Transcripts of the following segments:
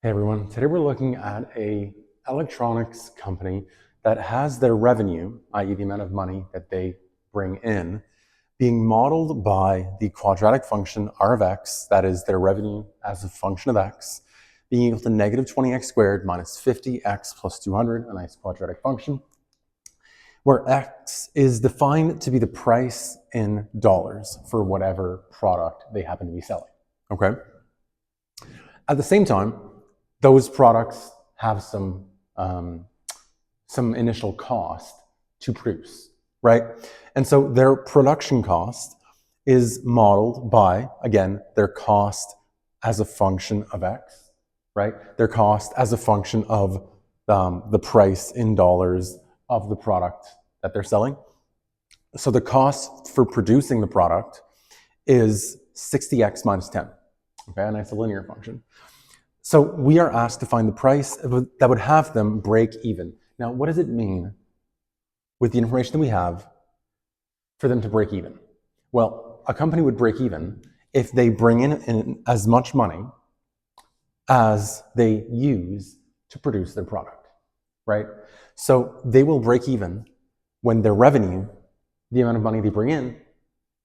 Hey everyone, today we're looking at a electronics company that has their revenue, i.e. the amount of money that they bring in, being modeled by the quadratic function r of x, that is their revenue as a function of x, being equal to negative 20x squared minus 50x plus 200, a nice quadratic function, where x is defined to be the price in dollars for whatever product they happen to be selling, okay? At the same time, those products have some initial cost to produce, right? And so their production cost is modeled by, again, their cost as a function of x, right? Their cost as a function of the price in dollars of the product that they're selling. So the cost for producing the product is 60x minus 10, okay? And it's a linear function. So we are asked to find the price that would have them break even. Now, what does it mean with the information that we have for them to break even? Well, a company would break even if they bring in as much money as they use to produce their product, right? So they will break even when their revenue, the amount of money they bring in,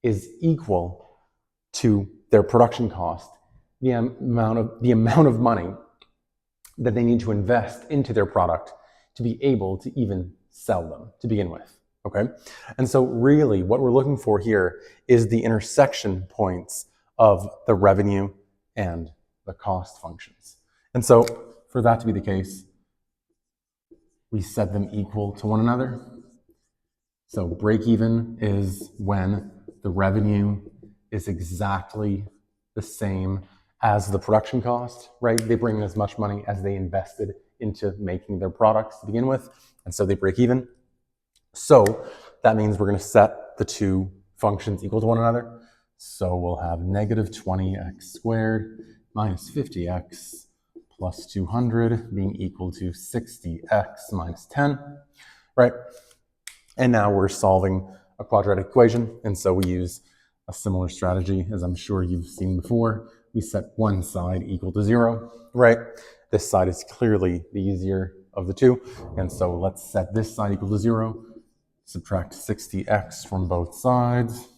is equal to their production cost, the amount of money that they need to invest into their product to be able to even sell them to begin with, okay? And so really what we're looking for here is the intersection points of the revenue and the cost functions. And so for that to be the case, we set them equal to one another. So break even is when the revenue is exactly the same as the production cost, right? They bring in as much money as they invested into making their products to begin with, and so they break even. So that means we're going to set the two functions equal to one another. So we'll have negative 20x squared minus 50x plus 200 being equal to 60x minus 10, right? And now we're solving a quadratic equation, and so we use a similar strategy as I'm sure you've seen before. We set one side equal to 0, right? This side is clearly the easier of the two, and so let's set this side equal to 0, subtract 60x from both sides,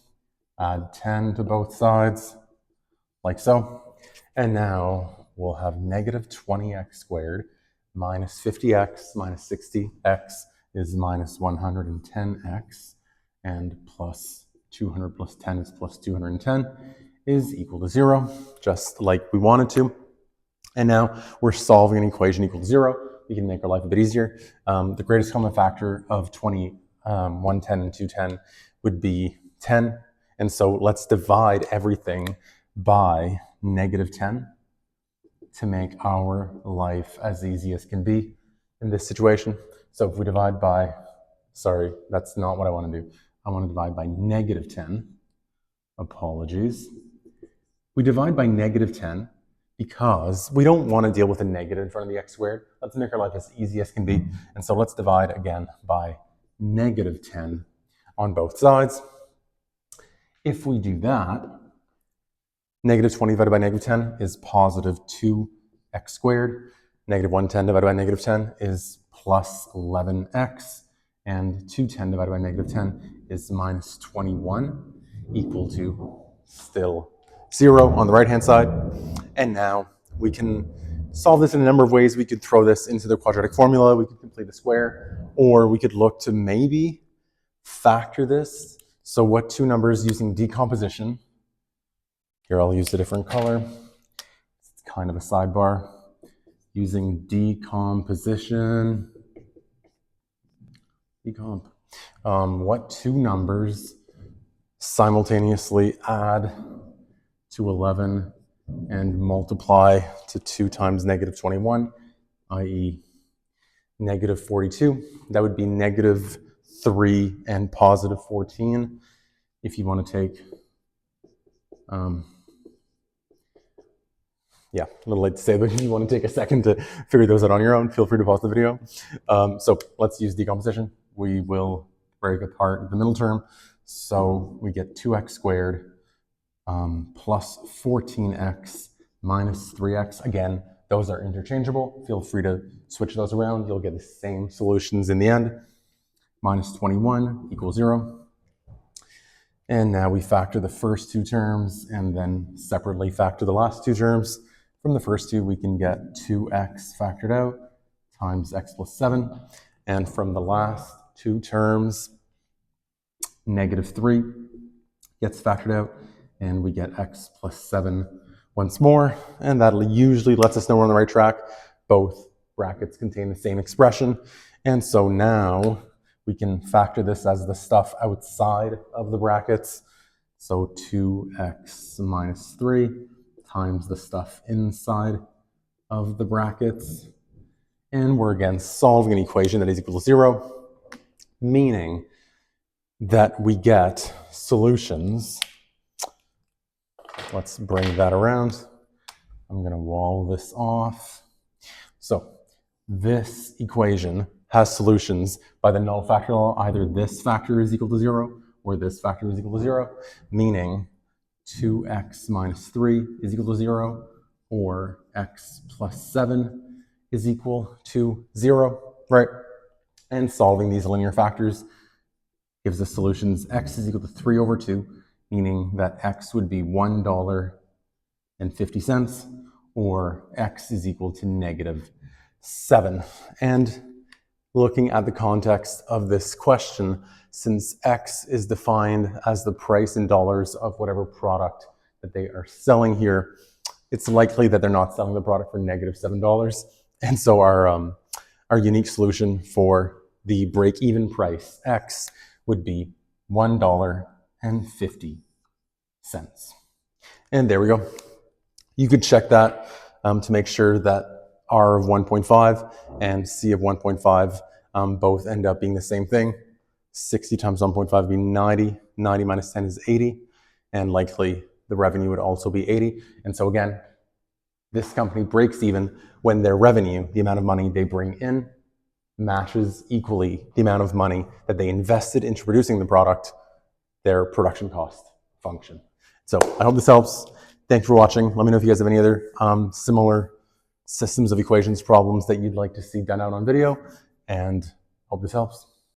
add 10 to both sides, like so. And now we'll have negative 20x squared minus 50x minus 60x is minus 110x, and plus 200 plus 10 is plus 210 is equal to 0, just like we wanted to. And now we're solving an equation equal to 0. We can make our life a bit easier. The greatest common factor of 20, 110 and 210 would be 10. And so let's divide everything by negative 10 to make our life as easy as can be in this situation. So if we divide by, sorry, that's not what I want to do. I want to divide by negative 10. Apologies. We divide by negative 10 because we don't want to deal with a negative in front of the x squared. Let's make our life as easy as can be. And so let's divide again by negative 10 on both sides. If we do that, negative 20 divided by negative 10 is positive 2x squared. Negative 110 divided by negative 10 is plus 11x. And 210 divided by negative 10 is minus 21, equal to still 0 on the right-hand side. And now we can solve this in a number of ways. We could throw this into the quadratic formula. We could complete the square. Or we could look to maybe factor this. So what two numbers using decomposition? Here I'll use a different color. It's kind of a sidebar. Using decomposition. What two numbers simultaneously add to 11 and multiply to 2 times negative 21, i.e. negative 42. That would be negative 3 and positive 14. If you want to take, yeah, a little late to say, but if you want to take a second to figure those out on your own, feel free to pause the video. So let's use decomposition. We will break apart the middle term. So we get 2x squared plus 14x minus 3x. Again, those are interchangeable. Feel free to switch those around. You'll get the same solutions in the end. Minus 21 equals 0. And now we factor the first two terms and then separately factor the last two terms. From the first two, we can get 2x factored out times x plus 7. And from the last two terms, negative 3 gets factored out, and we get x plus 7 once more. And that usually lets us know we're on the right track. Both brackets contain the same expression. And so now we can factor this as the stuff outside of the brackets. So 2x minus 3 times the stuff inside of the brackets. And we're again solving an equation that is equal to 0, meaning that we get solutions. Let's bring that around. I'm going to wall this off. So this equation has solutions by the null factor law. Either this factor is equal to 0 or this factor is equal to 0, meaning 2x minus 3 is equal to 0 or x plus 7 is equal to 0, right? And solving these linear factors gives us solutions. X is equal to 3 over 2, meaning that x would be $1.50, or x is equal to negative 7. And looking at the context of this question, since x is defined as the price in dollars of whatever product that they are selling here, it's likely that they're not selling the product for negative $7. And so our unique solution for the break-even price, x, would be $1.50. And there we go. You could check that to make sure that R of 1.5 and C of 1.5 both end up being the same thing. 60 times 1.5 would be 90. 90 minus 10 is 80. And likely the revenue would also be 80. And so again, this company breaks even when their revenue, the amount of money they bring in, matches equally the amount of money that they invested into producing the product, their production cost function. So I hope this helps. Thanks for watching. Let me know if you guys have any other similar systems of equations problems that you'd like to see done out on video, and hope this helps.